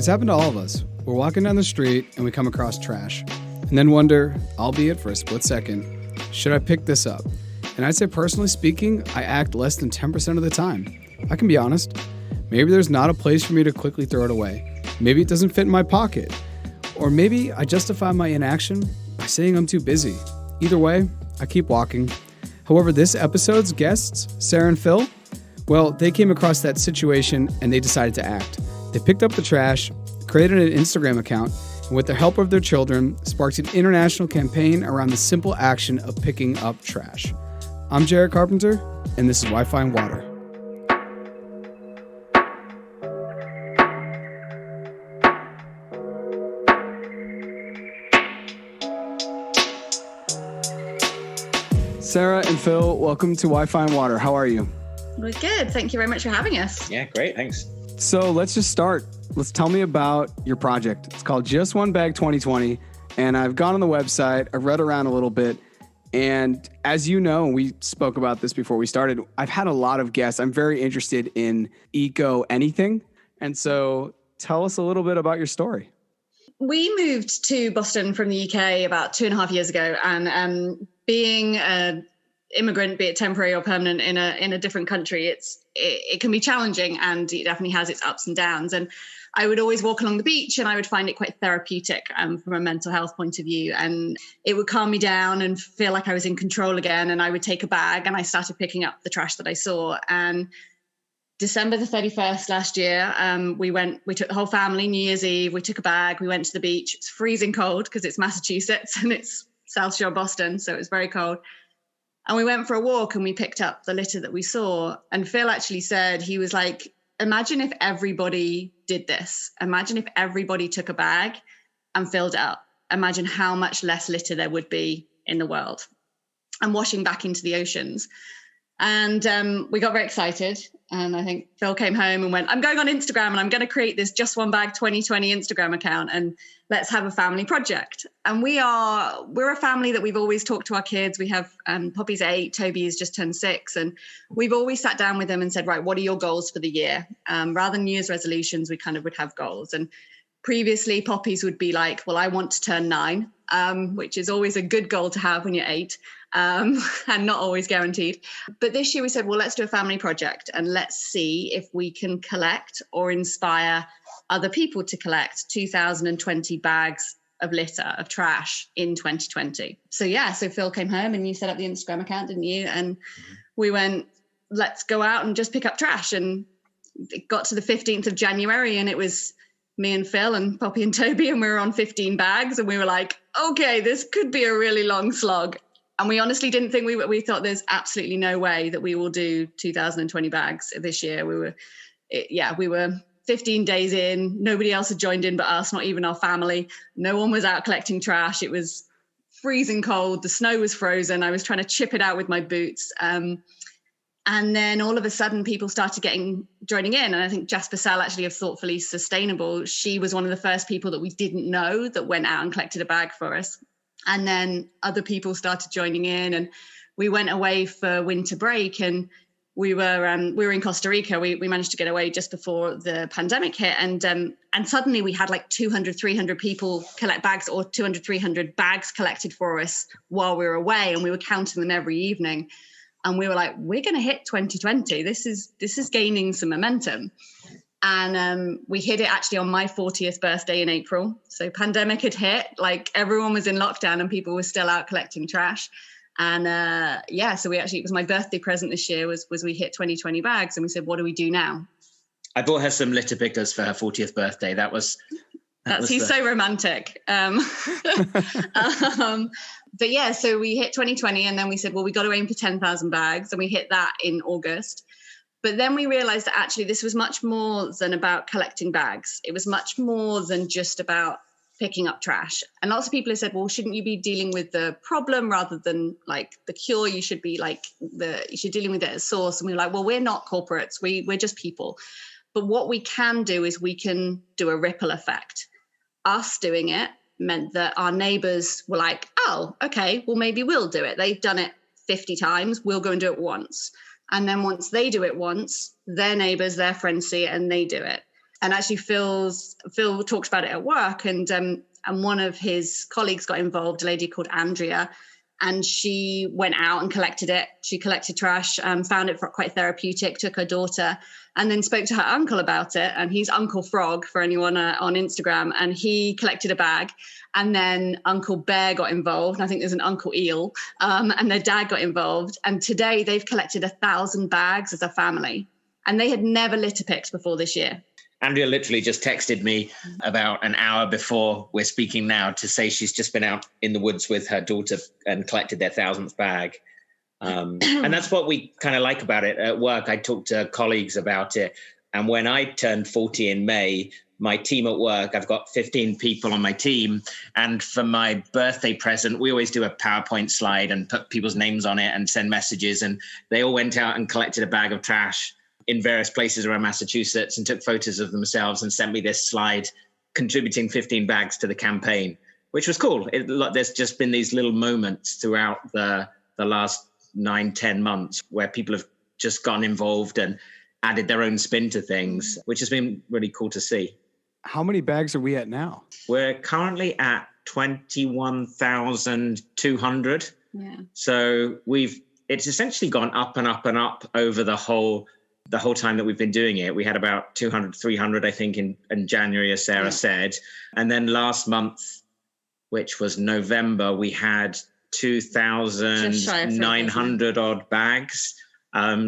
It's happened to all of us. We're walking down the street and we come across trash, and then wonder, albeit for a split second, should I pick this up? And I'd say personally speaking, I act less than 10% of the time. I can be honest. Maybe there's not a place for me to quickly throw it away. Maybe it doesn't fit in my pocket. Or maybe I justify my inaction by saying I'm too busy. Either way, I keep walking. However, this episode's guests, Sarah and Phil, well, they came across that situation and they decided to act. They picked up the trash, created an Instagram account, and with the help of their children, sparked an international campaign around the simple action of picking up trash. I'm Jarrett Carpenter, and this is Wifi Water. Sarah and Phil, welcome to Wifi Water. How are you? We're good. Thank you very much for having us. Yeah, great. Thanks. So let's just start. Let's tell me about your project. It's called Just One Bag 2020. And I've gone on the website. I've read around a little bit. And as you know, we spoke about this before we started, I've had a lot of guests. I'm very interested in eco anything. And so tell us a little bit about your story. We moved to Boston from the UK about 2.5 years ago. And being an immigrant, be it temporary or permanent, in a different country, it can be challenging, and it definitely has its ups and downs. And I would always walk along the beach and I would find it quite therapeutic from a mental health point of view. And it would calm me down and feel like I was in control again. And I would take a bag and I started picking up the trash that I saw. And December the 31st last year, we took the whole family, New Year's Eve, we took a bag, we went to the beach. It's freezing cold because it's Massachusetts and it's South Shore Boston. So it was very cold. And we went for a walk and we picked up the litter that we saw. And Phil actually said, he was like, imagine if everybody did this. Imagine if everybody took a bag and filled it up. Imagine how much less litter there would be in the world and washing back into the oceans. And we got very excited. And I think Phil came home and went, I'm going on Instagram and I'm going to create this Just One Bag 2020 Instagram account and let's have a family project. And we're a family that we've always talked to our kids. We have Poppy's 8, Toby has just turned 6. And we've always sat down with them and said, right, what are your goals for the year? Rather than New Year's resolutions, we kind of would have goals. And previously Poppy's would be like, well, I want to turn 9, which is always a good goal to have when you're 8. And not always guaranteed. But this year we said, well, let's do a family project and let's see if we can collect or inspire other people to collect 2,020 bags of litter, of trash in 2020. So Phil came home and you set up the Instagram account, didn't you? And we went, let's go out and just pick up trash. And it got to the 15th of January and it was me and Phil and Poppy and Toby, and we were on 15 bags and we were like, okay, this could be a really long slog. And we honestly didn't think we thought there's absolutely no way that we will do 2,020 bags this year. We were 15 days in. Nobody else had joined in but us, not even our family. No one was out collecting trash. It was freezing cold. The snow was frozen. I was trying to chip it out with my boots. And then all of a sudden people started joining in. And I think Jasper Sell, actually, of Thoughtfully Sustainable, she was one of the first people that we didn't know that went out and collected a bag for us. And then other people started joining in and we went away for winter break and we were in Costa Rica. We managed to get away just before the pandemic hit. And suddenly we had like 200, 300 people collect bags, or 200, 300 bags collected for us while we were away. And we were counting them every evening. And we were like, we're going to hit 2020. This is gaining some momentum. And we hit it actually on my 40th birthday in April. So pandemic had hit, like everyone was in lockdown and people were still out collecting trash. And so it was my birthday present this year was we hit 2020 bags. And we said, what do we do now? I bought her some litter pickers for her 40th birthday. He's so romantic. But so we hit 2020 and then we said, well, we got to aim for 10,000 bags. And we hit that in August. But then we realized that actually this was much more than about collecting bags. It was much more than just about picking up trash. And lots of people have said, well, shouldn't you be dealing with the problem rather than like the cure? You should be dealing with it at source. And we were like, well, we're not corporates. We're just people. But what we can do is we can do a ripple effect. Us doing it meant that our neighbors were like, oh, okay, well, maybe we'll do it. They've done it 50 times. We'll go and do it once. And then once they do it once, their neighbors, their friends see it and they do it. And actually Phil talked about it at work, and one of his colleagues got involved, a lady called Andrea, and she went out and collected it. She collected trash, found it quite therapeutic, took her daughter, and then spoke to her uncle about it. And he's Uncle Frog for anyone on Instagram. And he collected a bag. And then Uncle Bear got involved. And I think there's an Uncle Eel. And their dad got involved. And today they've collected 1,000 bags as a family. And they had never litter picked before this year. Andrea literally just texted me about an hour before we're speaking now to say she's just been out in the woods with her daughter and collected their 1,000th bag. And that's what we kind of like about it. At work, I talked to colleagues about it. And when I turned 40 in May, my team at work, I've got 15 people on my team. And for my birthday present, we always do a PowerPoint slide and put people's names on it and send messages. And they all went out and collected a bag of trash in various places around Massachusetts and took photos of themselves and sent me this slide contributing 15 bags to the campaign, which was cool. There's just been these little moments throughout the last 9-10 months where people have just gotten involved and added their own spin to things, which has been really cool to see. How many bags are we at now? We're currently at 21,200. Yeah. So it's essentially gone up and up and up over the whole time that we've been doing it. We had about 200, 300, I think, in January, as Sarah said. And then last month, which was November, we had 2,900 odd bags.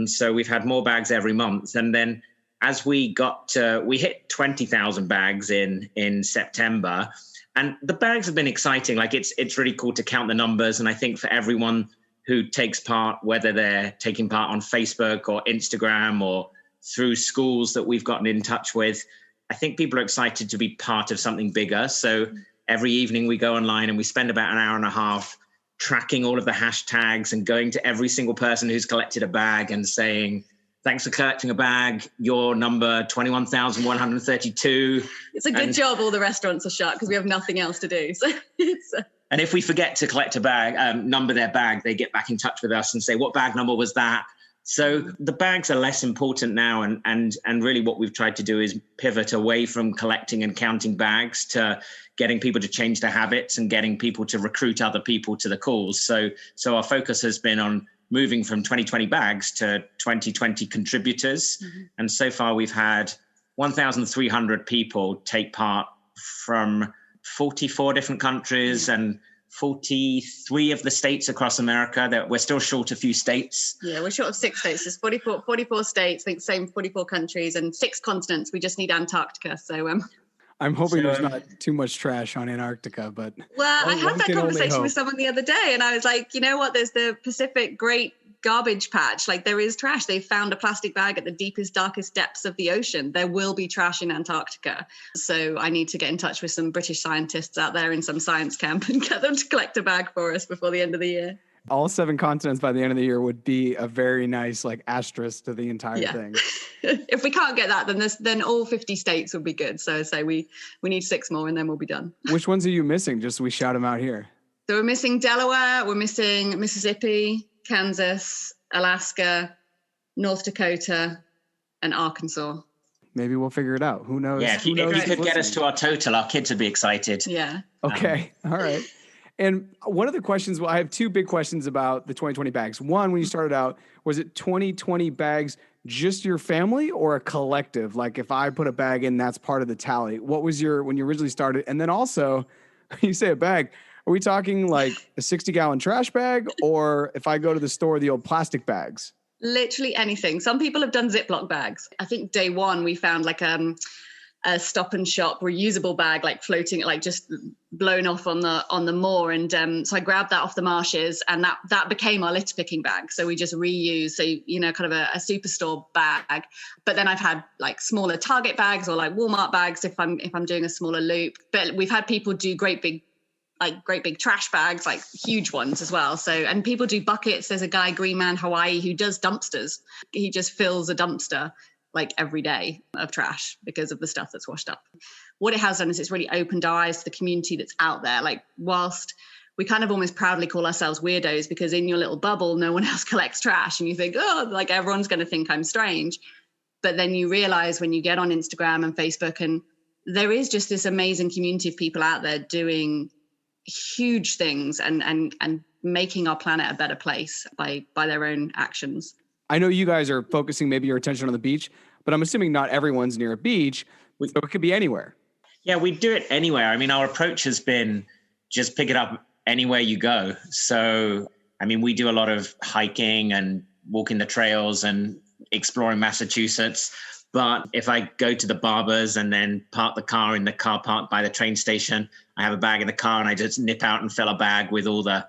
So we've had more bags every month. And then as we hit 20,000 bags in September, and the bags have been exciting. Like it's really cool to count the numbers. And I think for everyone who takes part, whether they're taking part on Facebook or Instagram or through schools that we've gotten in touch with, I think people are excited to be part of something bigger. So every evening we go online and we spend about an hour and a half tracking all of the hashtags and going to every single person who's collected a bag and saying, thanks for collecting a bag, your number 21,132. It's a good job all the restaurants are shut because we have nothing else to do. So and if we forget to collect a bag, number their bag, they get back in touch with us and say, what bag number was that? So the bags are less important now. And really what we've tried to do is pivot away from collecting and counting bags to getting people to change their habits and getting people to recruit other people to the cause. So our focus has been on moving from 2020 bags to 2020 contributors. Mm-hmm. And so far we've had 1,300 people take part from 44 different countries and 43 of the states across America. That we're still short a few states. Yeah, we're short of 6 states. There's 44 states, I think same 44 countries and 6 continents. We just need Antarctica. So I'm hoping there's not too much trash on Antarctica, but I had that conversation with someone the other day and I was like, you know what, there's the Pacific Great Garbage Patch. Like there is trash. They found a plastic bag at the deepest, darkest depths of the ocean. There will be trash in Antarctica. So I need to get in touch with some British scientists out there in some science camp and get them to collect a bag for us before the end of the year. All 7 continents by the end of the year would be a very nice asterisk to the entire thing. If we can't get that, then all 50 states would be good. So we need 6 more and then we'll be done. Which ones are you missing? Just so we shout them out here. So we're missing Delaware, we're missing Mississippi, Kansas, Alaska, North Dakota, and Arkansas. Maybe we'll figure it out. Who knows? Yeah, if you could get us to our total, our kids would be excited. Yeah. Okay. All right. And one of the questions, I have 2 big questions about the 2020 bags. One, when you started out, was it 2020 bags just your family or a collective? Like if I put a bag in, that's part of the tally. What was when you originally started? And then also, you say a bag, are we talking like a 60-gallon trash bag or if I go to the store, the old plastic bags? Literally anything. Some people have done Ziploc bags. I think day one we found a Stop and Shop reusable bag, floating, just blown off on the moor. And so I grabbed that off the marshes and that became our litter picking bag. So we just reuse, kind of a superstore bag. But then I've had smaller Target bags or Walmart bags if I'm doing a smaller loop. But we've had people do great big trash bags, huge ones as well. So, and people do buckets. There's a guy, Green Man Hawaii, who does dumpsters. He just fills a dumpster every day of trash because of the stuff that's washed up. What it has done is it's really opened our eyes to the community that's out there. Whilst we kind of almost proudly call ourselves weirdos because in your little bubble, no one else collects trash and you think, everyone's going to think I'm strange. But then you realize when you get on Instagram and Facebook, and there is just this amazing community of people out there doing huge things and making our planet a better place by their own actions. I know you guys are focusing maybe your attention on the beach, but I'm assuming not everyone's near a beach, so it could be anywhere. Yeah, we do it anywhere. I mean, our approach has been just pick it up anywhere you go. So, I mean, we do a lot of hiking and walking the trails and exploring Massachusetts. But if I go to the barbers and then park the car in the car park by the train station, I have a bag in the car and I just nip out and fill a bag with all the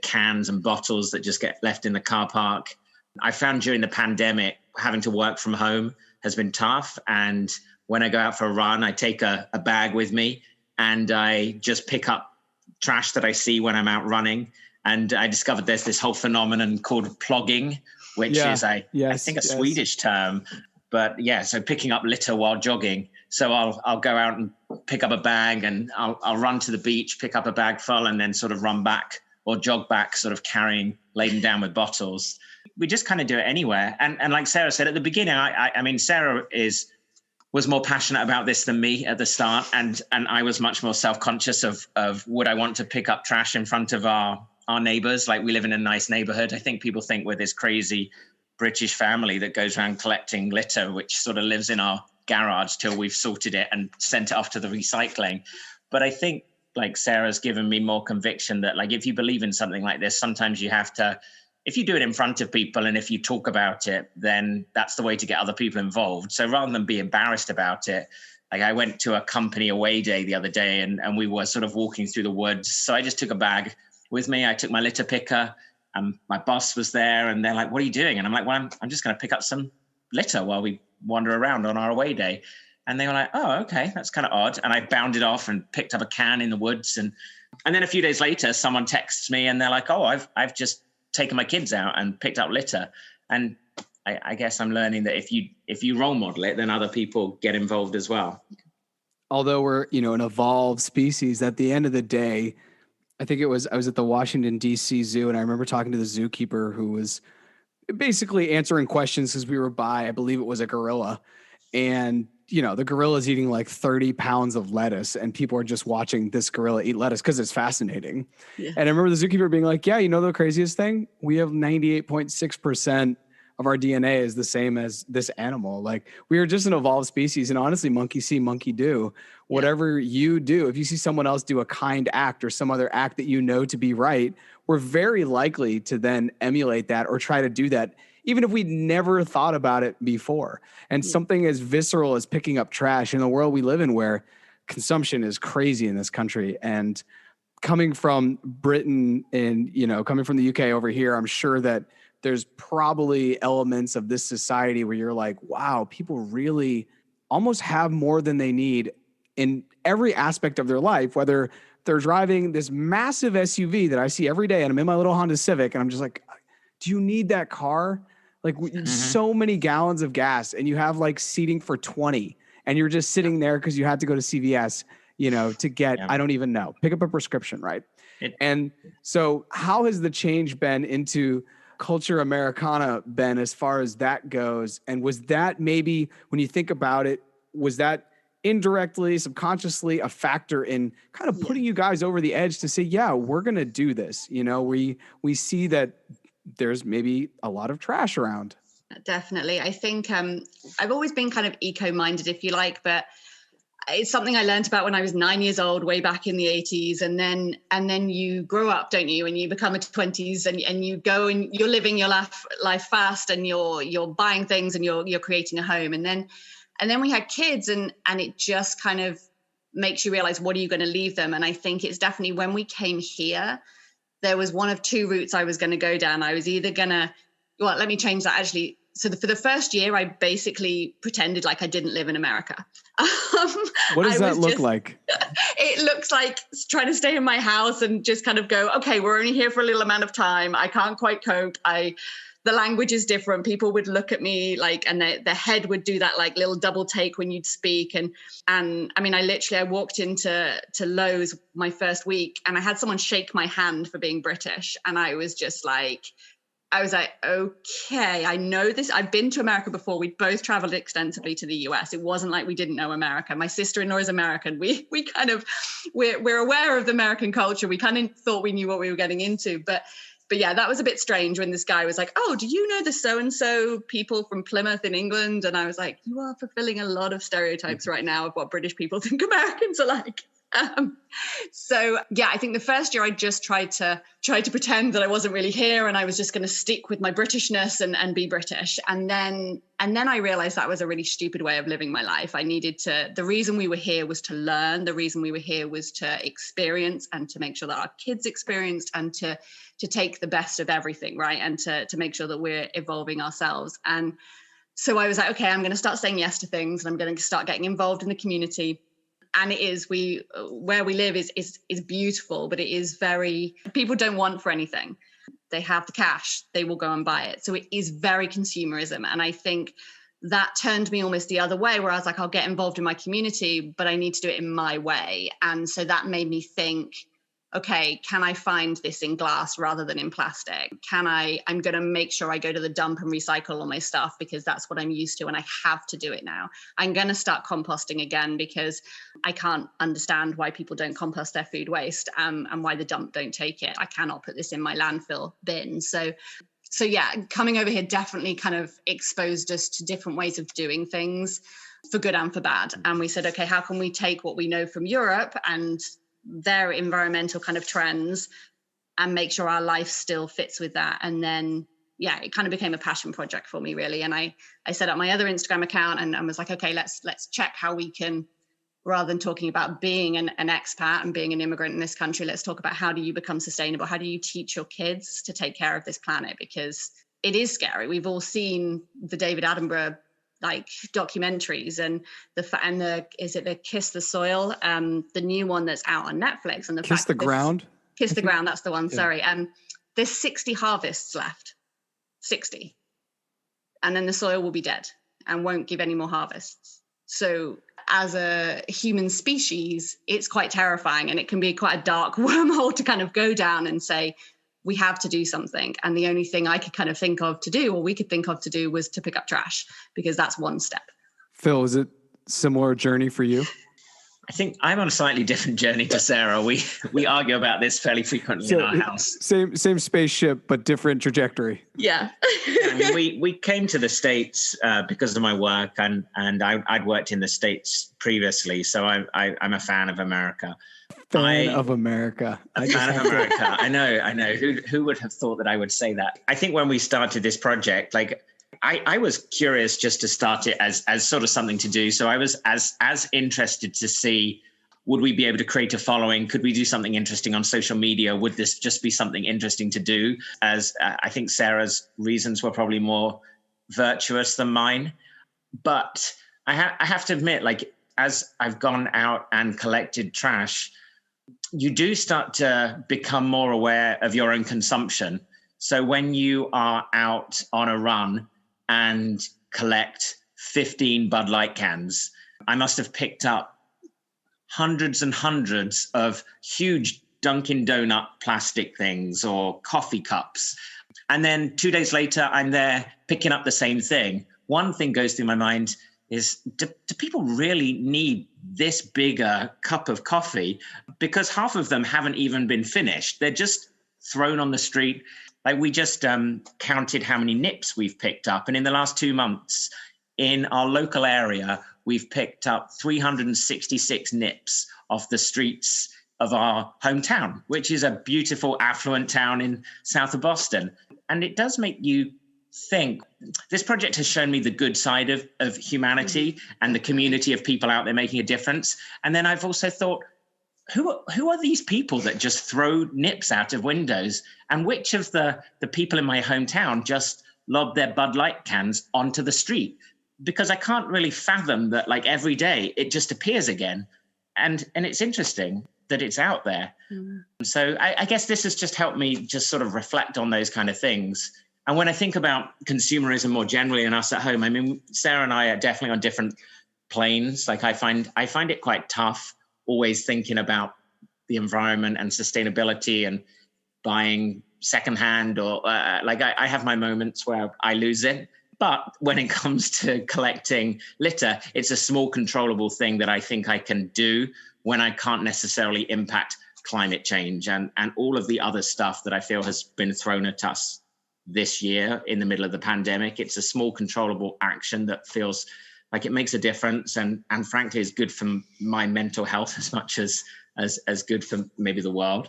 cans and bottles that just get left in the car park. I found during the pandemic, having to work from home has been tough. And when I go out for a run, I take a bag with me and I just pick up trash that I see when I'm out running. And I discovered there's this whole phenomenon called plogging, which is I think a Swedish term. But yeah, so picking up litter while jogging. So I'll go out and pick up a bag and I'll run to the beach, pick up a bag full, and then sort of run back or jog back, sort of laden down with bottles. We just kind of do it anywhere. And like Sarah said at the beginning, I mean, Sarah was more passionate about this than me at the start. And I was much more self-conscious of would I want to pick up trash in front of our neighbors? Like, we live in a nice neighborhood. I think people think we're this crazy British family that goes around collecting litter, which sort of lives in our garage till we've sorted it and sent it off to the recycling. But I think, like, Sarah's given me more conviction that, like, if you believe in something like this, sometimes you have to, if you do it in front of people and if you talk about it, then that's the way to get other people involved. So rather than be embarrassed about it, like, I went to a company away day the other day and we were sort of walking through the woods. So I just took a bag with me. I took my litter picker. My boss was there and they're like, what are you doing? And I'm like, well, I'm just going to pick up some litter while we wander around on our away day. And they were like, oh, okay, that's kind of odd. And I bounded off and picked up a can in the woods. And then a few days later, someone texts me and they're like, oh, I've just taken my kids out and picked up litter. And I guess I'm learning that if you role model it, then other people get involved as well. Although we're, an evolved species, at the end of the day, I was at the Washington, D.C. Zoo, and I remember talking to the zookeeper who was basically answering questions as we were by, I believe it was a gorilla. And, the gorilla's eating like 30 pounds of lettuce and people are just watching this gorilla eat lettuce because it's fascinating. Yeah. And I remember the zookeeper being like, yeah, the craziest thing? We have 98.6% of our DNA is the same as this animal. Like, we are just an evolved species. And honestly, monkey see, monkey do. Whatever you do, if you see someone else do a kind act or some other act that you know to be right, we're very likely to then emulate that or try to do that, even if we never thought about it before. And something as visceral as picking up trash in the world we live in, where consumption is crazy in this country. And coming from Britain and, coming from the UK over here, I'm sure that there's probably elements of this society where you're like, wow, people really almost have more than they need in every aspect of their life, whether they're driving this massive SUV that I see every day and I'm in my little Honda Civic and I'm just like, do you need that car? Like, so many gallons of gas and you have like seating for 20 and you're just sitting there because you had to go to CVS, to get, I don't even know, pick up a prescription, right? And so how has the change been into culture Americana, Ben, as far as that goes? And was that maybe, when you think about it, was that indirectly, subconsciously a factor in kind of putting you guys over the edge to say, yeah, we're going to do this? We see that there's maybe a lot of trash around. Definitely. I think I've always been kind of eco-minded, if you like, but it's something I learned about when I was 9 years old, way back in the 80s. And then you grow up, don't you? And you become a 20s and you go and you're living your life fast and you're buying things and you're creating a home. And then we had kids and it just kind of makes you realize, what are you going to leave them? And I think it's definitely when we came here, there was one of two routes I was going to go down. I was either going to, let me change that actually. So for the first year, I basically pretended like I didn't live in America. What does that look like? It looks like trying to stay in my house and just kind of go, okay, we're only here for a little amount of time. I can't quite cope. The language is different. People would look at me like, and their head would do that like little double take when you'd speak. And I mean, I walked into Lowe's my first week and I had someone shake my hand for being British. And I was just like, I was like, okay, I know this. I've been to America before. We both traveled extensively to the US. It wasn't like we didn't know America. My sister-in-law is American. We're aware of the American culture. We kind of thought we knew what we were getting into. But yeah, that was a bit strange when this guy was like, oh, do you know the so-and-so people from Plymouth in England? And I was like, you are fulfilling a lot of stereotypes right now of what British people think Americans are like. So yeah, I think the first year I just tried to pretend that I wasn't really here, and I was just going to stick with my Britishness and be British. And then I realized that was a really stupid way of living my life. The reason we were here was to learn. The reason we were here was to experience and to make sure that our kids experienced, and to take the best of everything, right? And to make sure that we're evolving ourselves. And so I was like, okay, I'm going to start saying yes to things, and I'm going to start getting involved in the community. And it is, where we live is beautiful, but it is very, people don't want for anything. They have the cash, they will go and buy it. So it is very consumerism. And I think that turned me almost the other way, where I was like, I'll get involved in my community, but I need to do it in my way. And so that made me think, okay, can I find this in glass rather than in plastic? I'm going to make sure I go to the dump and recycle all my stuff, because that's what I'm used to and I have to do it now. I'm going to start composting again, because I can't understand why people don't compost their food waste, and why the dump don't take it. I cannot put this in my landfill bin. So yeah, coming over here definitely kind of exposed us to different ways of doing things, for good and for bad. And we said, okay, how can we take what we know from Europe and their environmental kind of trends and make sure our life still fits with that? And then, yeah, it kind of became a passion project for me, really. And I set up my other Instagram account and was like, okay, let's check how we can, rather than talking about being an expat and being an immigrant in this country, let's talk about how do you become sustainable? How do you teach your kids to take care of this planet? Because it is scary. We've all seen the David Attenborough documentaries and is it the Kiss the Soil, the new one that's out on Netflix, and the Kiss the Ground. Kiss the Ground, that's the one. Yeah. Sorry. There's 60 harvests left, 60, and then the soil will be dead and won't give any more harvests. So as a human species, it's quite terrifying, and it can be quite a dark wormhole to kind of go down and say, we have to do something. And the only thing I could kind of think of to do, or we could think of to do, was to pick up trash, because that's one step. Phil, is it similar journey for you? I think I'm on a slightly different journey to Sarah. We argue about this fairly frequently in our house. Same spaceship, but different trajectory. Yeah. I mean, we came to the States because of my work, and I'd worked in the States previously, so I'm a fan of America. Fan of America. I know. Who would have thought that I would say that? I think when we started this project, I was curious just to start it as sort of something to do. So I was as interested to see, would we be able to create a following? Could we do something interesting on social media? Would this just be something interesting to do? As I think Sarah's reasons were probably more virtuous than mine. But I have to admit, as I've gone out and collected trash, you do start to become more aware of your own consumption. So when you are out on a run and collect 15 Bud Light cans, I must have picked up hundreds and hundreds of huge Dunkin' Donut plastic things or coffee cups. And then 2 days later, I'm there picking up the same thing. One thing goes through my mind is, do people really need this bigger cup of coffee? Because half of them haven't even been finished. They're just thrown on the street. We just counted how many nips we've picked up. And in the last 2 months, in our local area, we've picked up 366 nips off the streets of our hometown, which is a beautiful, affluent town in south of Boston. And it does make you think. This project has shown me the good side of humanity and the community of people out there making a difference. And then I've also thought, who are these people that just throw nips out of windows? And which of the people in my hometown just lob their Bud Light cans onto the street? Because I can't really fathom that every day it just appears again. And it's interesting that it's out there. Mm. So I guess this has just helped me just sort of reflect on those kind of things. And when I think about consumerism more generally and us at home, I mean, Sarah and I are definitely on different planes. I find it quite tough always thinking about the environment and sustainability. And buying secondhand or I have my moments where I lose it. But when it comes to collecting litter, it's a small controllable thing that I think I can do when I can't necessarily impact climate change and all of the other stuff that I feel has been thrown at us this year in the middle of the pandemic. It's a small controllable action that feels like it makes a difference and frankly is good for my mental health as much as good for maybe the world.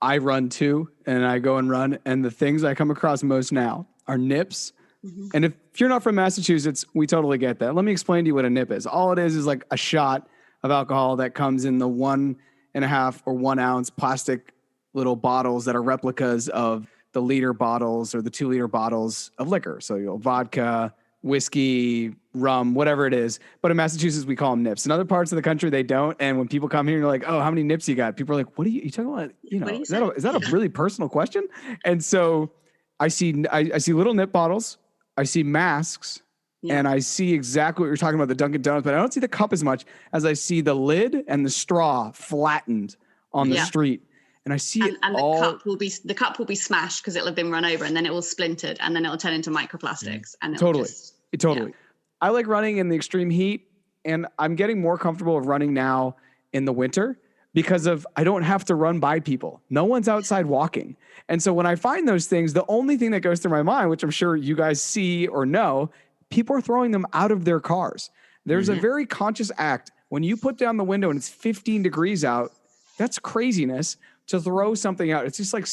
I run too, and I go and run, and the things I come across most now are nips. Mm-hmm. And if you're not from Massachusetts, we totally get that. Let me explain to you what a nip is. All it is like a shot of alcohol that comes in the 1.5 or 1 ounce plastic little bottles that are replicas of the liter bottles or the 2 liter bottles of liquor. So, vodka, whiskey, rum, whatever it is. But in Massachusetts, we call them nips. In other parts of the country, they don't. And when people come here, you're like, oh, how many nips you got? People are like, what are you talking about? Is that a really personal question? And so I see little nip bottles. I see masks. Yeah. And I see exactly what you're talking about, the Dunkin' Donuts, but I don't see the cup as much as I see the lid and the straw flattened on the street. And I see and the cup will be smashed because it'll have been run over, and then it will splintered, and then it'll turn into microplastics. And totally. I like running in the extreme heat, and I'm getting more comfortable of running now in the winter because I don't have to run by people. No one's outside walking. And so when I find those things, the only thing that goes through my mind, which I'm sure you guys see or know, people are throwing them out of their cars. There's a very conscious act. When you put down the window and it's 15 degrees out, that's craziness to throw something out. It's just like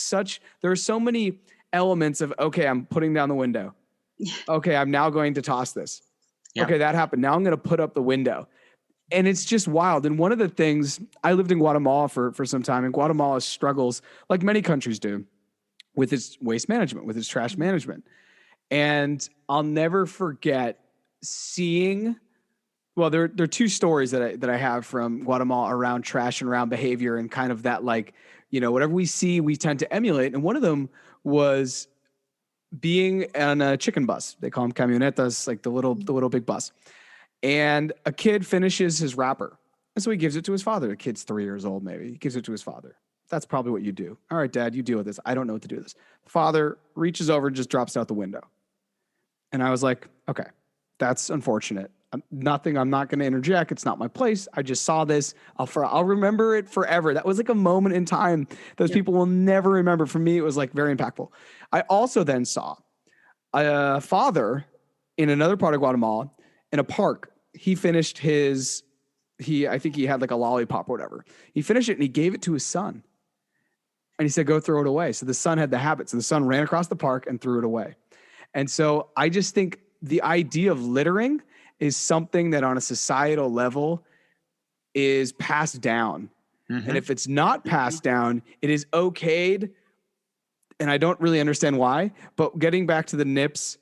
there are so many elements of, okay, I'm putting down the window. Okay, I'm now going to toss this. Yeah. Okay, that happened. Now I'm going to put up the window. And it's just wild. And one of the things, I lived in Guatemala for some time, and Guatemala struggles, like many countries do, with its waste management, with its trash management. And I'll never forget seeing, well, there are 2 stories that I have from Guatemala around trash and around behavior and kind of that, like, whatever we see, we tend to emulate. And one of them was being on a chicken bus. They call them camionetas, like the little big bus. And a kid finishes his wrapper. And so he gives it to his father. The kid's 3 years old, maybe. He gives it to his father. That's probably what you do. All right, Dad, you deal with this. I don't know what to do with this. The father reaches over and just drops it out the window. And I was like, okay, that's unfortunate. I'm not going to interject. It's not my place. I just saw this. I'll remember it forever. That was like a moment in time those people will never remember. For me, it was like very impactful. I also then saw a father in another part of Guatemala in a park. He finished I think he had like a lollipop or whatever. He finished it and he gave it to his son. And he said, go throw it away. So the son had the habit. So the son ran across the park and threw it away. And so I just think the idea of littering is something that on a societal level is passed down. Mm-hmm. And if it's not passed down, it is okayed. And I don't really understand why, but getting back to the nips,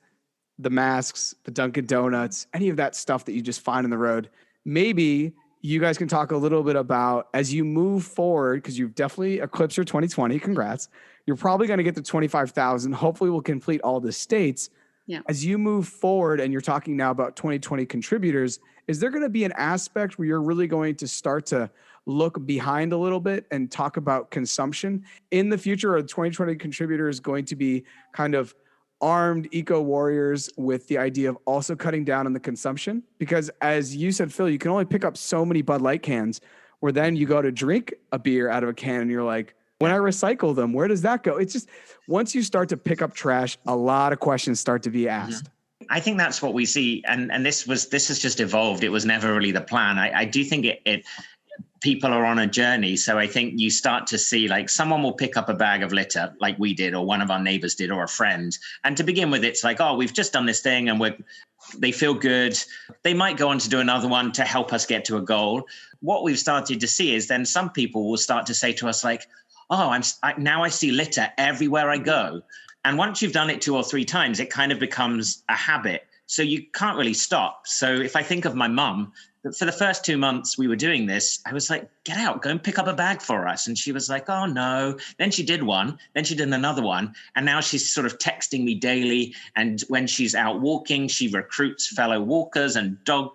the masks, the Dunkin' Donuts, any of that stuff that you just find on the road, maybe you guys can talk a little bit about as you move forward, because you've definitely eclipsed your 2020. Congrats. You're probably going to get to 25,000. Hopefully we'll complete all the states. Yeah. As you move forward and you're talking now about 2020 contributors, is there going to be an aspect where you're really going to start to look behind a little bit and talk about consumption in the future? Are 2020 contributors going to be kind of armed eco warriors with the idea of also cutting down on the consumption? Because as you said, Phil, you can only pick up so many Bud Light cans, where then you go to drink a beer out of a can and you're like, when I recycle them, where does that go? It's just, once you start to pick up trash, a lot of questions start to be asked. I think that's what we see. And this has just evolved. It was never really the plan. I do think people are on a journey. So I think you start to see, like, someone will pick up a bag of litter like we did, or one of our neighbors did, or a friend. And to begin with, it's like, oh, we've just done this thing and they feel good. They might go on to do another one to help us get to a goal. What we've started to see is then some people will start to say to us, like, oh, now I see litter everywhere I go. And once you've done it 2 or 3 times, it kind of becomes a habit. So you can't really stop. So if I think of my mum, for the first 2 months we were doing this, I was like, get out, go and pick up a bag for us. And she was like, oh no. Then she did one, then she did another one. And now she's sort of texting me daily. And when she's out walking, she recruits fellow walkers and dog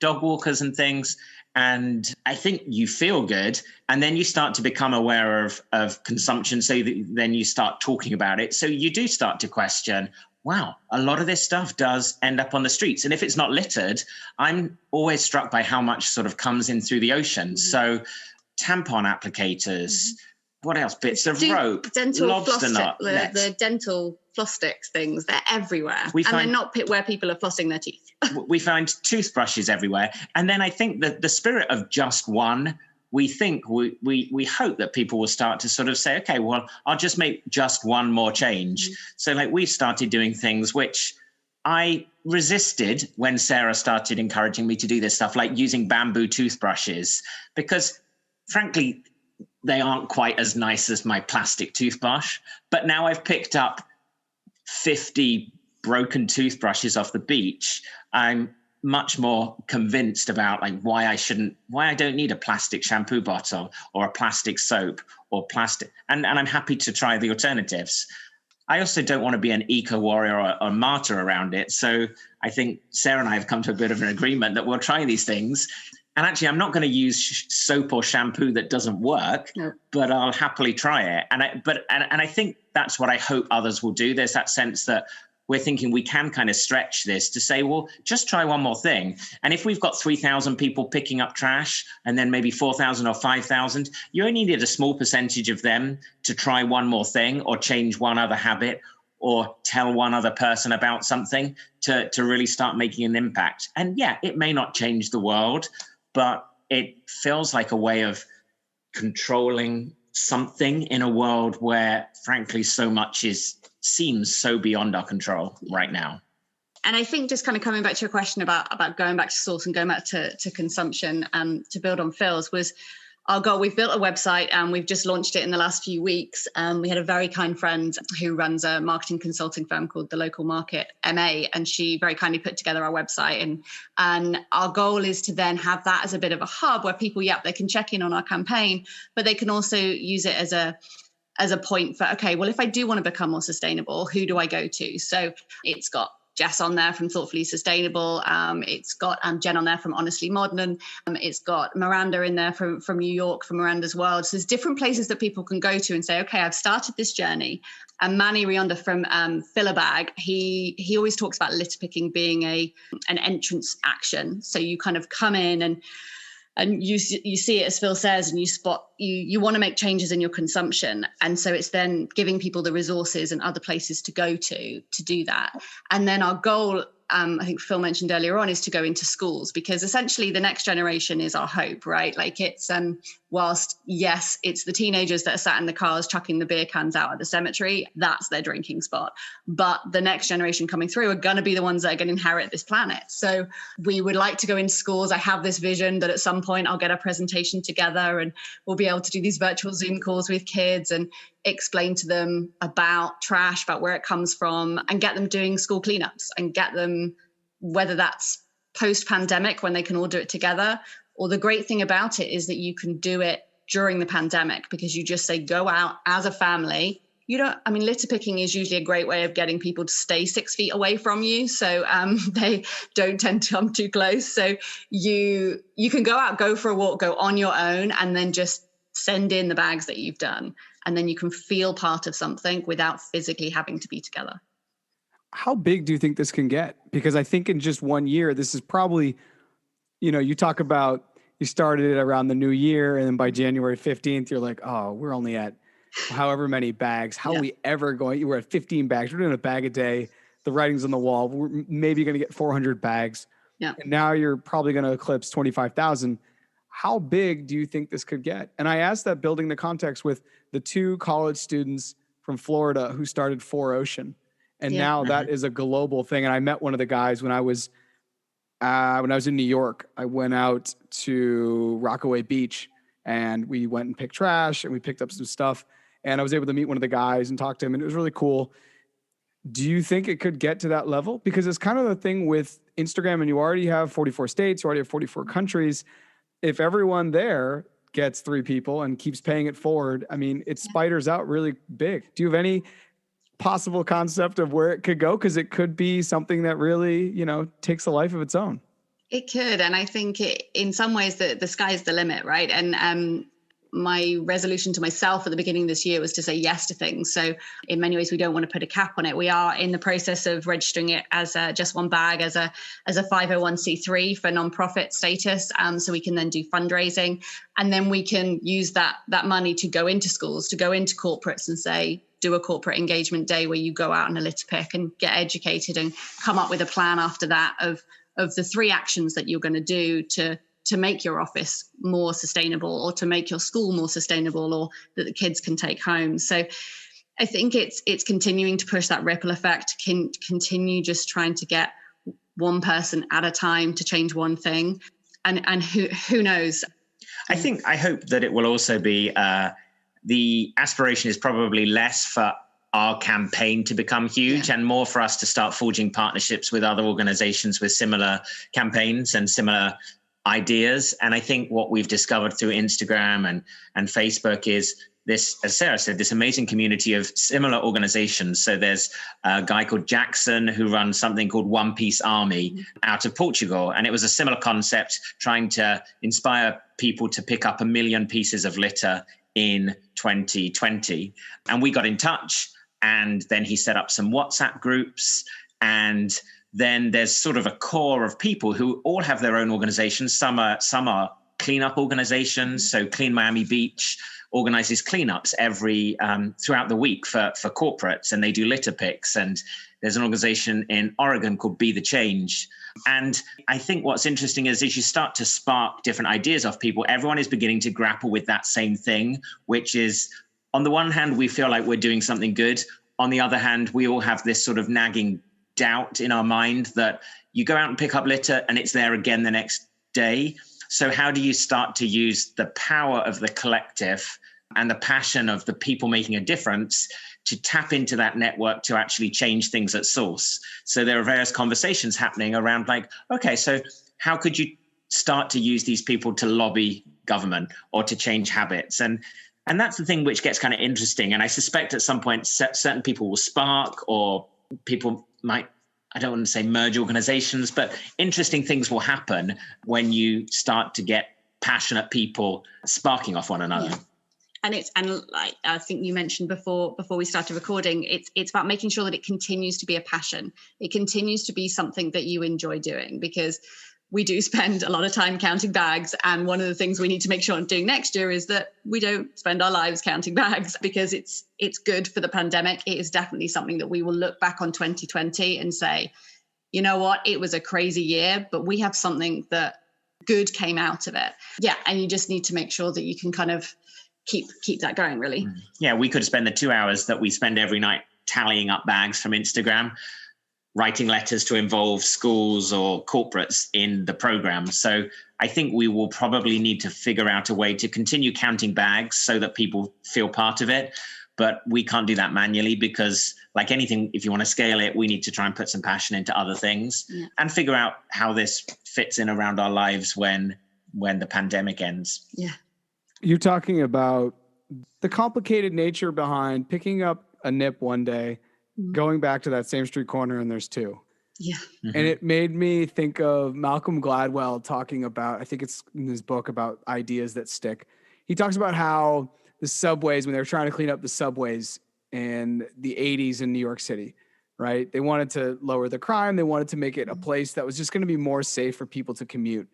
walkers and things. And I think you feel good, and then you start to become aware of consumption. So then you start talking about it. So you do start to question, wow, a lot of this stuff does end up on the streets. And if it's not littered, I'm always struck by how much sort of comes in through the ocean. So tampon applicators, what else? Bits of rope, dental lobster floss nets. the dental floss sticks things, they're everywhere. They're not where people are flossing their teeth. We find toothbrushes everywhere. And then I think that the spirit of just one, we hope that people will start to sort of say, okay, well, I'll just make just one more change. So like we started doing things which I resisted when Sarah started encouraging me to do this stuff, like using bamboo toothbrushes, because frankly, they aren't quite as nice as my plastic toothbrush. But now I've picked up 50 broken toothbrushes off the beach. I'm much more convinced about like why I don't need a plastic shampoo bottle or a plastic soap or plastic. And I'm happy to try the alternatives. I also don't want to be an eco warrior or a martyr around it. So I think Sarah and I have come to a bit of an agreement that we'll try these things. And actually, I'm not going to use soap or shampoo that doesn't work, but I'll happily try it. And I think that's what I hope others will do. There's that sense that we're thinking we can kind of stretch this to say, well, just try one more thing. And if we've got 3,000 people picking up trash and then maybe 4,000 or 5,000, you only need a small percentage of them to try one more thing or change one other habit or tell one other person about something to really start making an impact. And yeah, it may not change the world, but it feels like a way of controlling something in a world where, frankly, so much seems so beyond our control right now. And I think just kind of coming back to your question about going back to source and going back to consumption, to build on Phil's, was our goal. We've built a website and we've just launched it in the last few weeks. We had a very kind friend who runs a marketing consulting firm called The Local Market MA, and she very kindly put together our website. And our goal is to then have that as a bit of a hub where people, they can check in on our campaign, but they can also use it as a point for, okay, well, if I do want to become more sustainable, who do I go to? So it's got Jess on there from Thoughtfully Sustainable. It's got Jen on there from Honestly Modern. It's got Miranda in there from New York, from Miranda's World. So there's different places that people can go to and say, okay, I've started this journey. And Manny Rionda from Fill a Bag, he always talks about litter picking being an entrance action. So you kind of come in and you see it, as Phil says, and you spot, you want to make changes in your consumption. And so it's then giving people the resources and other places to go to do that. And then our goal, I think Phil mentioned earlier on, is to go into schools, because essentially the next generation is our hope, right? Like it's, whilst yes, it's the teenagers that are sat in the cars chucking the beer cans out at the cemetery, that's their drinking spot. But the next generation coming through are going to be the ones that are going to inherit this planet. So we would like to go into schools. I have this vision that at some point I'll get a presentation together and we'll be able to do these virtual Zoom calls with kids and explain to them about trash, about where it comes from, and get them doing school cleanups and get them, whether that's post-pandemic when they can all do it together, or the great thing about it is that you can do it during the pandemic, because you just say, go out as a family. Litter picking is usually a great way of getting people to stay 6 feet away from you. So they don't tend to come too close. So you can go out, go for a walk, go on your own, and then just send in the bags that you've done. And then you can feel part of something without physically having to be together. How big do you think this can get? Because I think in just 1 year, this is probably, you talk about you started it around the new year, and then by January 15th, you're like, oh, we're only at however many bags. How are we ever going? We're at 15 bags. We're doing a bag a day. The writing's on the wall. We're maybe going to get 400 bags. Yeah. And now you're probably going to eclipse 25,000. How big do you think this could get? And I asked that building the context with the 2 college students from Florida who started 4Ocean. And now that is a global thing. And I met one of the guys when I was in New York. I went out to Rockaway Beach and we went and picked trash and we picked up some stuff. And I was able to meet one of the guys and talk to him, and it was really cool. Do you think it could get to that level? Because it's kind of the thing with Instagram, and you already have 44 states, you already have 44 countries. If everyone there gets 3 people and keeps paying it forward, it spiders out really big. Do you have any possible concept of where it could go? Because it could be something that really, takes a life of its own. It could. And I think in some ways the sky's the limit, right? And my resolution to myself at the beginning of this year was to say yes to things. So in many ways, we don't want to put a cap on it. We are in the process of registering it as just one bag, as a 501c3 for nonprofit status. So we can then do fundraising, and then we can use that money to go into schools, to go into corporates and say, do a corporate engagement day where you go out on a litter pick and get educated and come up with a plan after that of the 3 actions that you're going to do to make your office more sustainable, or to make your school more sustainable, or that the kids can take home. So I think it's continuing to push that ripple effect, continue just trying to get one person at a time to change one thing. And who knows? I hope that it will also be, the aspiration is probably less for our campaign to become huge and more for us to start forging partnerships with other organizations with similar campaigns and similar ideas. And I think what we've discovered through Instagram and Facebook is this, as Sarah said, this amazing community of similar organizations. So there's a guy called Jackson who runs something called One Piece Army out of Portugal. And it was a similar concept, trying to inspire people to pick up 1 million pieces of litter in 2020. And we got in touch, and then he set up some WhatsApp groups, and then there's sort of a core of people who all have their own organizations. Some are cleanup organizations. So Clean Miami Beach organizes cleanups every throughout the week for corporates, and they do litter picks. And there's an organization in Oregon called Be the Change. And I think what's interesting is as you start to spark different ideas off people, everyone is beginning to grapple with that same thing, which is, on the one hand, we feel like we're doing something good. On the other hand, we all have this sort of nagging doubt in our mind that you go out and pick up litter and it's there again the next day. So how do you start to use the power of the collective and the passion of the people making a difference to tap into that network to actually change things at source? So there are various conversations happening around like, okay, so how could you start to use these people to lobby government or to change habits? And that's the thing which gets kind of interesting. And I suspect at some point certain people will spark, or people might, I don't want to say merge organizations, but interesting things will happen when you start to get passionate people sparking off one another. Yeah. And like I think you mentioned before we started recording, it's about making sure that it continues to be a passion. It continues to be something that you enjoy doing, because we do spend a lot of time counting bags. And one of the things we need to make sure doing next year is that we don't spend our lives counting bags, because it's good for the pandemic. It is definitely something that we will look back on 2020 and say, you know what, it was a crazy year, but we have something that good came out of it. Yeah. And you just need to make sure that you can kind of keep that going, really. Yeah, we could spend the 2 hours that we spend every night tallying up bags from Instagram, writing letters to involve schools or corporates in the program. So I think we will probably need to figure out a way to continue counting bags so that people feel part of it. But we can't do that manually, because like anything, if you want to scale it, we need to try and put some passion into other things and figure out how this fits in around our lives when the pandemic ends. Yeah. You're talking about the complicated nature behind picking up a nip one day, going back to that same street corner, and there's 2. Yeah. And it made me think of Malcolm Gladwell talking about, I think it's in his book about ideas that stick. He talks about how the subways, when they were trying to clean up the subways in the 80s in New York City, right? They wanted to lower the crime. They wanted to make it a place that was just going to be more safe for people to commute.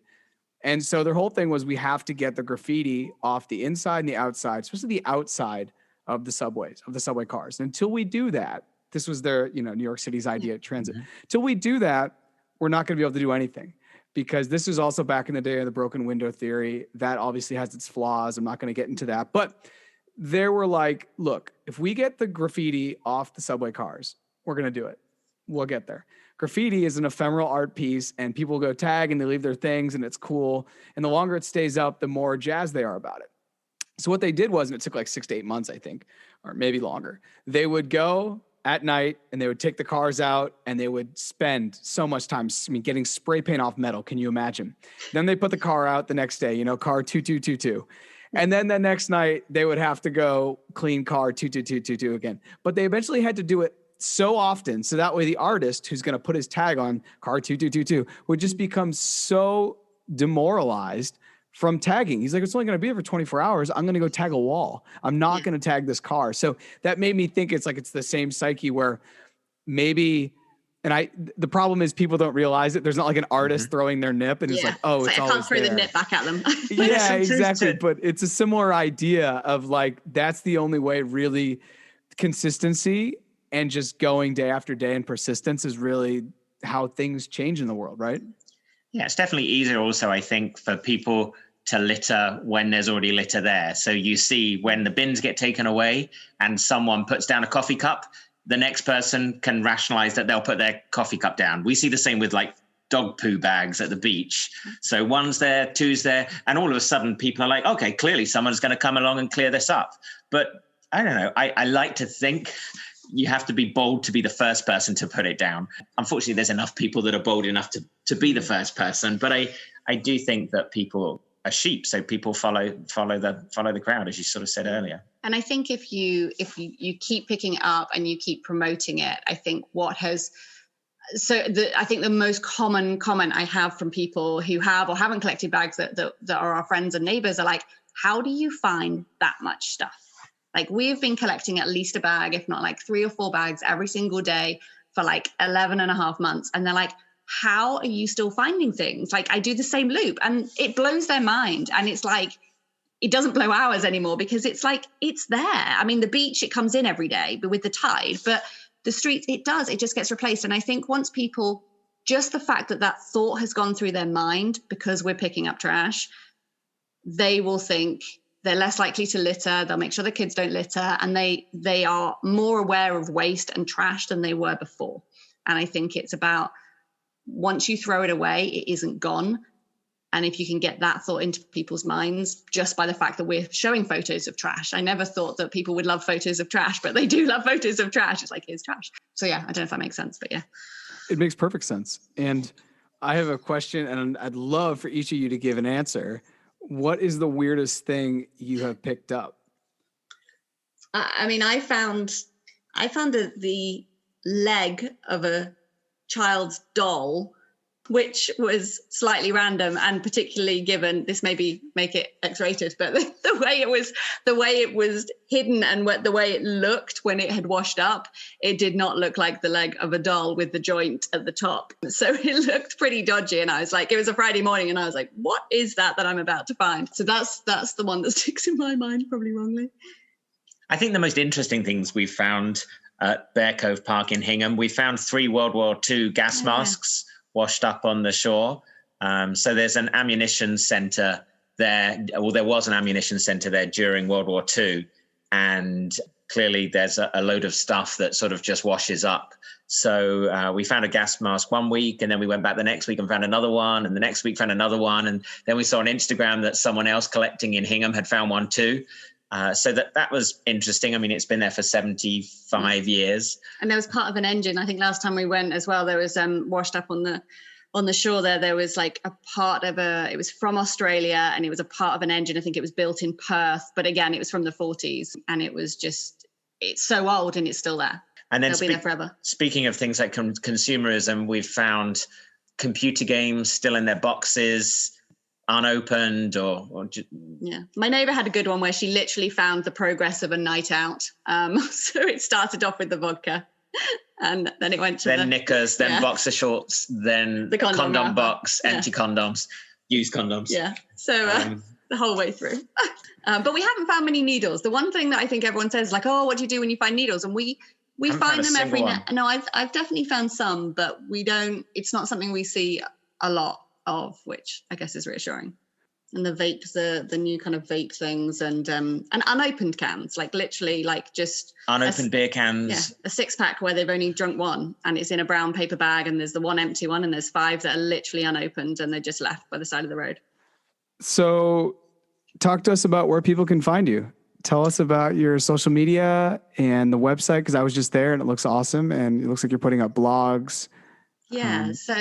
And so their whole thing was, we have to get the graffiti off the inside and the outside, especially the outside of the subways, of the subway cars. And until we do that, this was their, New York City's idea of transit. Till we do that, we're not going to be able to do anything, because this is also back in the day of the broken window theory. That obviously has its flaws. I'm not going to get into that. But they were like, look, if we get the graffiti off the subway cars, we're going to do it. We'll get there. Graffiti is an ephemeral art piece, and people go tag and they leave their things, and it's cool. And the longer it stays up, the more jazzed they are about it. So what they did was, and it took like 6 to 8 months, I think, or maybe longer, they would go at night and they would take the cars out and they would spend so much time, getting spray paint off metal. Can you imagine? Then they put the car out the next day, car 2222. And then the next night they would have to go clean car 2222 again. But they eventually had to do it so often. So that way the artist who's going to put his tag on car 2222 would just become so demoralized from tagging. He's like, it's only going to be here for 24 hours. I'm going to go tag a wall. I'm not going to tag this car. So that made me think it's the same psyche where maybe, the problem is people don't realize it. There's not like an artist throwing their nip and it's like, oh, it's I always can't throw there. the nip back at them. Yeah, exactly. But it's a similar idea of like, that's the only way really consistency and just going day after day and persistence is really how things change in the world, right? Yeah, it's definitely easier also, I think, for people to litter when there's already litter there. So you see when the bins get taken away and someone puts down a coffee cup, the next person can rationalize that they'll put their coffee cup down. We see the same with like dog poo bags at the beach. So one's there, two's there, and all of a sudden people are like, okay, clearly someone's going to come along and clear this up. But I don't know. I like to think you have to be bold to be the first person to put it down. Unfortunately, there's enough people that are bold enough to be the first person. But I do think that people are sheep, so people follow the crowd, as you sort of said earlier. And I think if you keep picking it up and you keep promoting it, I think I think the most common comment I have from people who have or haven't collected bags that are our friends and neighbors are like, how do you find that much stuff? Like, we've been collecting at least a bag, if not like 3 or 4 bags every single day for like 11 and a half months. And they're like, how are you still finding things? Like, I do the same loop, and it blows their mind. And it's like, it doesn't blow ours anymore because it's like, it's there. I mean, the beach, it comes in every day, but with the tide, but the streets, it just gets replaced. And I think once people, just the fact that thought has gone through their mind because we're picking up trash, they will think they're less likely to litter. They'll make sure the kids don't litter, and they are more aware of waste and trash than they were before. And I think it's about, once you throw it away, it isn't gone. And if you can get that thought into people's minds just by the fact that we're showing photos of trash. I never thought that people would love photos of trash, but they do love photos of trash. It's like, here's trash. So yeah, I don't know if that makes sense, but yeah. It makes perfect sense. And I have a question, and I'd love for each of you to give an answer. What is the weirdest thing you have picked up? I mean, I found the leg of a child's doll, which was slightly random, and particularly given this maybe make it X-rated, but the way it was hidden and the way it looked when it had washed up, it did not look like the leg of a doll with the joint at the top. So it looked pretty dodgy, and I was like, it was a Friday morning, and I was like, what is that I'm about to find? So that's the one that sticks in my mind, probably wrongly. I think the most interesting things we've found at Bear Cove Park in Hingham, we found 3 World War II gas masks washed up on the shore. So there's an ammunition center there. Well, there was an ammunition center there during World War II. And clearly there's a load of stuff that sort of just washes up. So we found a gas mask one week, and then we went back the next week and found another one, and the next week found another one. And then we saw on Instagram that someone else collecting in Hingham had found one too. So that was interesting. I mean, it's been there for 75 years. And there was part of an engine. I think last time we went as well, there was washed up on the shore there was like a part of it was from Australia, and it was a part of an engine. I think it was built in Perth, but again, it was from the 40s, and it was just, it's so old and it's still there. And then it'll be there forever. Speaking of things like consumerism, we've found computer games still in their boxes, unopened or yeah. My neighbor had a good one where she literally found the progress of a night out. So it started off with the vodka, and then it went to knickers, then boxer shorts, then the condom box, empty condoms, used condoms. Yeah. So the whole way through. But we haven't found many needles. The one thing that I think everyone says, like, oh, what do you do when you find needles? And we find them every now. No, I've definitely found some, but we don't. It's not something we see a lot of, which I guess is reassuring. And the vapes, the new kind of vape things, and unopened cans, like literally like just unopened beer cans. Yeah, a 6-pack where they've only drunk one, and it's in a brown paper bag, and there's the one empty one, and there's 5 that are literally unopened, and they're just left by the side of the road. So talk to us about where people can find you. Tell us about your social media and the website, because I was just there and it looks awesome, and it looks like you're putting up blogs. Yeah, so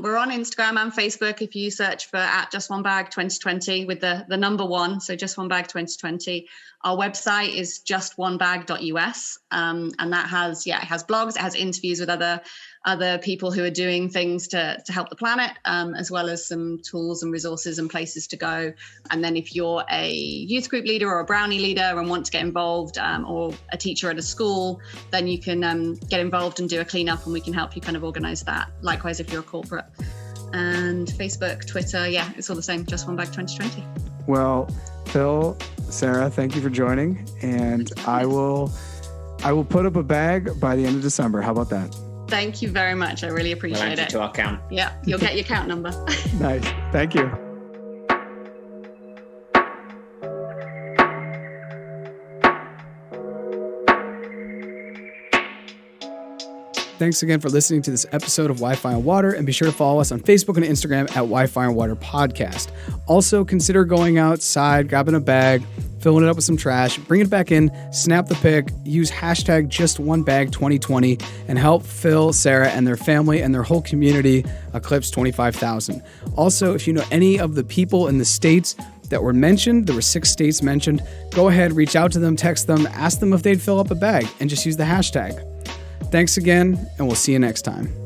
we're on Instagram and Facebook. If you search for @JustOneBag2020 with the number 1, so Just One Bag 2020. Our website is justonebag.us. And that has, it has blogs, it has interviews with other people who are doing things to help the planet, as well as some tools and resources and places to go. And then if you're a youth group leader or a Brownie leader and want to get involved, or a teacher at a school, then you can get involved and do a cleanup, and we can help you kind of organize that. Likewise, if you're a corporate. And Facebook, Twitter, it's all the same, Just One Bag 2020. Well, Phil, Sarah, thank you for joining. And I will put up a bag by the end of December. How about that? Thank you very much. I really appreciate it. To our count. Yeah, you'll get your count number. Nice. Thank you. Thanks again for listening to this episode of Wi-Fi and Water, and be sure to follow us on Facebook and Instagram at Wi-Fi and Water Podcast. Also, consider going outside, grabbing a bag, filling it up with some trash, bring it back in, snap the pic, use hashtag JustOneBag2020, and help Phil, Sarah, and their family and their whole community eclipse 25,000. Also, if you know any of the people in the states that were mentioned, there were 6 states mentioned, go ahead, reach out to them, text them, ask them if they'd fill up a bag, and just use the hashtag. Thanks again, and we'll see you next time.